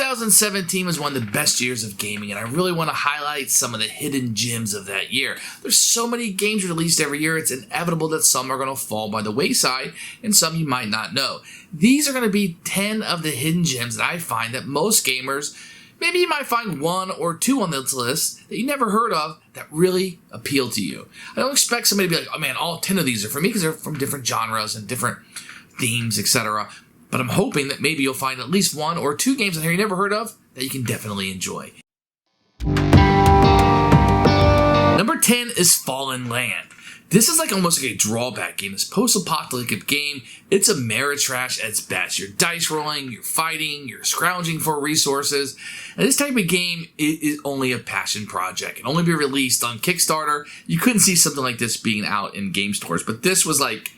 2017 was one of the best years of gaming, and I really want to highlight some of the hidden gems of that year. There's so many games released every year, it's inevitable that some are going to fall by the wayside, and some you might not know. These are going to be 10 of the hidden gems that I find that most gamers, maybe you might find one or two on this list that you never heard of that really appeal to you. I don't expect somebody to be like, oh man, all 10 of these are for me, because they're from different genres and different themes, etc. But I'm hoping that maybe you'll find at least one or two games on here you never heard of that you can definitely enjoy. Number 10 is Fallen Land. This is like almost like a drawback game. This post-apocalyptic game, it's Ameritrash at its best. You're dice rolling, you're fighting, you're scrounging for resources. And this type of game is only a passion project. It can only be released on Kickstarter. You couldn't see something like this being out in game stores, but this was like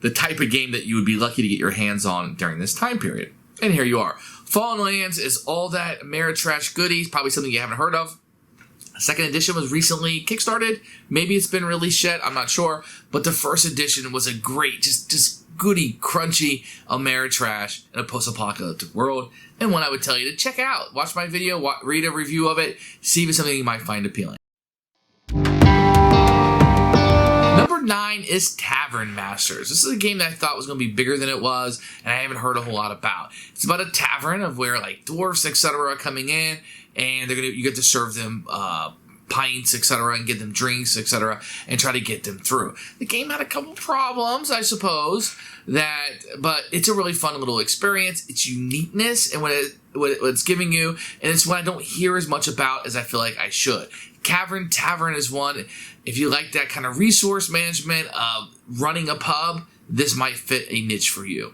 the type of game that you would be lucky to get your hands on during this time period. And here you are. Fallen Lands is all that Ameritrash goodies, probably something you haven't heard of. Second edition was recently kickstarted. Maybe it's been released yet, I'm not sure. But the first edition was a great, just goody, crunchy Ameritrash in a post-apocalyptic world. And one I would tell you to check out. Watch my video, read a review of it, see if it's something you might find appealing. Number 9 is Tavern Masters. This is a game that I thought was going to be bigger than it was, and I haven't heard a whole lot about. It's about a tavern of where like dwarfs, etc. are coming in, and you get to serve them pints, etc., and get them drinks, etc., and try to get them through. The game had a couple problems, I suppose, but it's a really fun little experience. Its uniqueness and what it's giving you, and it's what I don't hear as much about as I feel like I should. Tavern is one. If you like that kind of resource management of running a pub, this might fit a niche for you.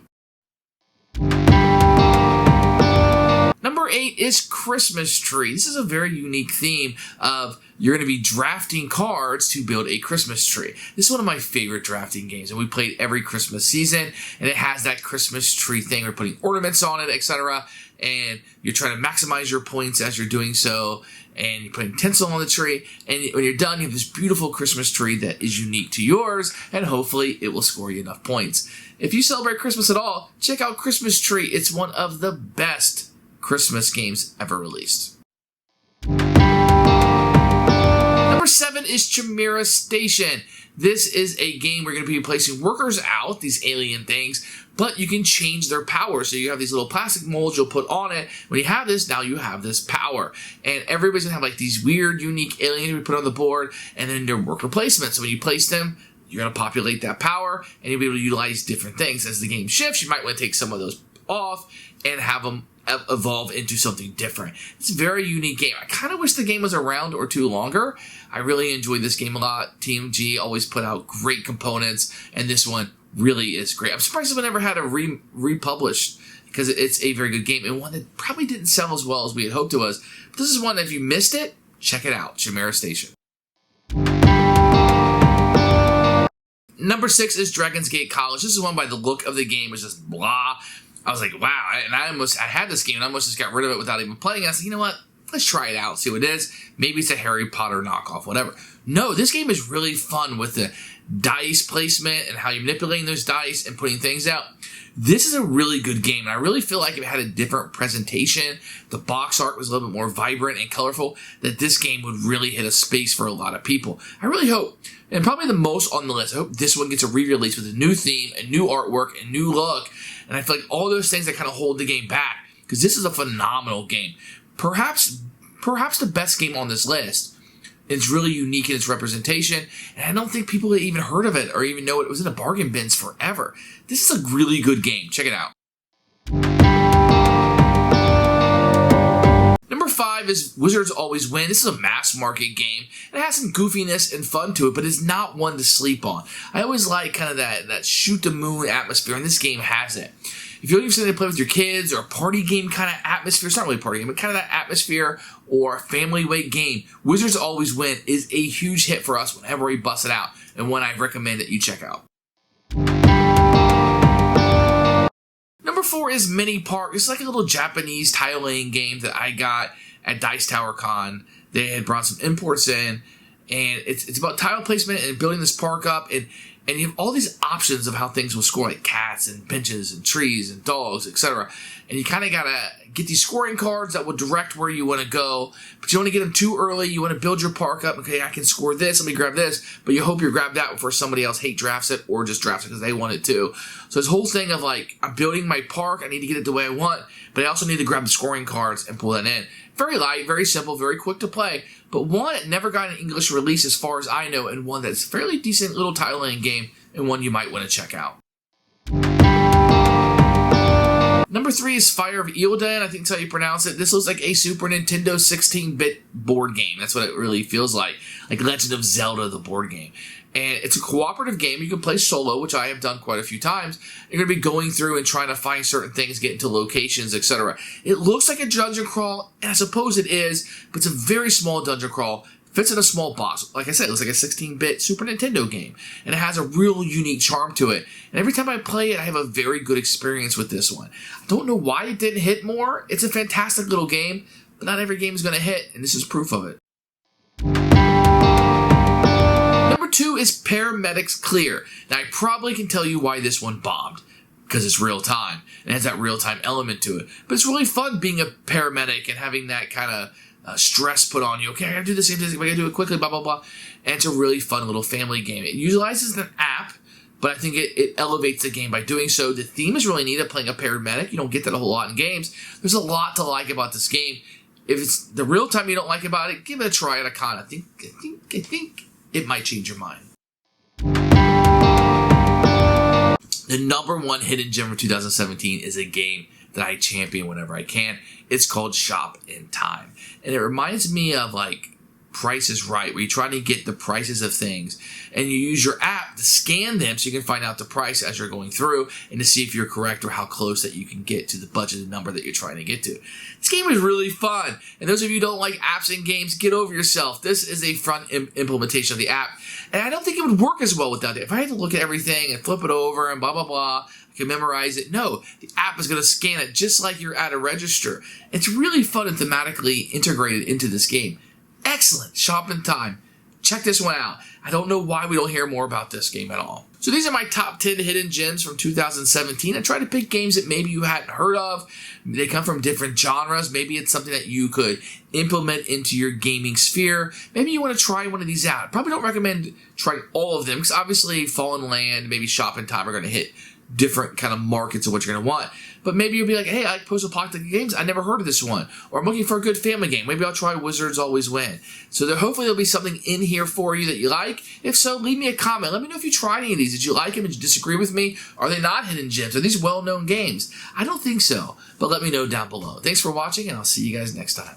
Number 8 is Christmas Tree. This is a very unique theme of you're going to be drafting cards to build a Christmas tree. This is one of my favorite drafting games, and we play it every Christmas season, and it has that Christmas tree thing. We're putting ornaments on it, etc., and you're trying to maximize your points as you're doing so, and you're putting tinsel on the tree, and when you're done, you have this beautiful Christmas tree that is unique to yours, and hopefully it will score you enough points. If you celebrate Christmas at all, check out Christmas Tree. It's one of the best Christmas games ever released. Number 7 is Chamra Station. This is a game where you're going to be placing workers out, these alien things, but you can change their power. So you have these little plastic molds you'll put on it. When you have this, now you have this power. And everybody's going to have like these weird, unique aliens we put on the board, and then their worker placement. So when you place them, you're going to populate that power, and you'll be able to utilize different things. As the game shifts, you might want to take some of those off and have them evolve into something different. It's a very unique game. I kind of wish the game was a round or two longer. I really enjoyed this game a lot. Team G always put out great components, and this one really is great. I'm surprised it never had a republished, because it's a very good game, and one that probably didn't sell as well as we had hoped it was. But this is one that if you missed it, check it out, Chamra Station. Number 6 is Dragon's Gate College. This is one by the look of the game is just blah. I was like, wow, and I had this game, and I almost just got rid of it without even playing it. I was like, you know what? Let's try it out, see what it is. Maybe it's a Harry Potter knockoff, whatever. No, this game is really fun with the dice placement and how you're manipulating those dice and putting things out. This is a really good game, and I really feel like if it had a different presentation, the box art was a little bit more vibrant and colorful, that this game would really hit a space for a lot of people. I really hope, and probably the most on the list, I hope this one gets a re-release with a new theme, a new artwork, a new look, and I feel like all those things that kind of hold the game back, because this is a phenomenal game. Perhaps the best game on this list. It's really unique in its representation, and I don't think people had even heard of it or even know it was in the bargain bins forever. This is a really good game. Check it out. Number 5 is Wizards Always Win. This is a mass market game. It has some goofiness and fun to it, but it's not one to sleep on. I always like kind of that shoot the moon atmosphere, and this game has it. If you're looking for something to play with your kids or a party game kind of atmosphere, it's not really a party game, but kind of that atmosphere or family weight game, Wizards Always Win is a huge hit for us whenever we bust it out, and one I recommend that you check out. Number 4 is Mini Park. It's like a little Japanese tile-laying game that I got at Dice Tower Con. They had brought some imports in, and it's about tile placement and building this park up, and And you have all these options of how things will score, like cats and benches and trees and dogs, etc. And you kind of got to get these scoring cards that will direct where you want to go. But you don't want to get them too early. You want to build your park up. Okay, I can score this. Let me grab this. But you hope you grab that before somebody else drafts it or just drafts it because they want it too. So this whole thing of like, I'm building my park. I need to get it the way I want. But I also need to grab the scoring cards and pull that in. Very light, very simple, very quick to play. But one, it never got an English release as far as I know, and one that's fairly decent little tile-laying game, and one you might want to check out. Number 3 is Fire of Eelen. I think that's how you pronounce it. This looks like a Super Nintendo 16-bit board game. That's what it really feels like Legend of Zelda, the board game. And it's a cooperative game. You can play solo, which I have done quite a few times. You're going to be going through and trying to find certain things, get into locations, etc. It looks like a dungeon crawl, and I suppose it is, but it's a very small dungeon crawl. Fits in a small box. Like I said, it looks like a 16-bit Super Nintendo game. And it has a real unique charm to it. And every time I play it, I have a very good experience with this one. I don't know why it didn't hit more. It's a fantastic little game, but not every game is going to hit, and this is proof of it. Number 2 is Paramedic Clear. Now, I probably can tell you why this one bombed. Because it's real time. And it has that real time element to it. But it's really fun being a paramedic and having that kind of stress put on you. Okay, I gotta do this, I gotta do it quickly, blah, blah, blah. And it's a really fun little family game. It utilizes an app, but I think it elevates the game by doing so. The theme is really neat of playing a paramedic. You don't get that a whole lot in games. There's a lot to like about this game. If it's the real time you don't like about it, give it a try at a con. I think it might change your mind. The number 1 hidden gem for 2017 is a game that I champion whenever I can. It's called Shop in Time. And it reminds me of like Price is Right, where you try to get the prices of things and you use your app to scan them so you can find out the price as you're going through and to see if you're correct or how close that you can get to the budgeted number that you're trying to get to. This game is really fun. And those of you who don't like apps and games, get over yourself. This is a front implementation of the app. And I don't think it would work as well without it. If I had to look at everything and flip it over and blah, blah, blah, I can memorize it. No, the app is going to scan it just like you're at a register. It's really fun and thematically integrated into this game. Excellent. Shop in Time. Check this one out. I don't know why we don't hear more about this game at all. So these are my top 10 hidden gems from 2017. I try to pick games that maybe you hadn't heard of. They come from different genres. Maybe it's something that you could implement into your gaming sphere. Maybe you want to try one of these out. I probably don't recommend trying all of them because obviously Fallen Land, maybe Shop in Time are going to hit different kind of markets of what you're going to want. But maybe you'll be like, hey, I like post-apocalyptic games. I never heard of this one. Or I'm looking for a good family game. Maybe I'll try Wizards Always Win. So hopefully there'll be something in here for you that you like. If so, leave me a comment. Let me know if you tried any of these. Did you like them? Did you disagree with me? Are they not hidden gems? Are these well-known games? I don't think so. But let me know down below. Thanks for watching, and I'll see you guys next time.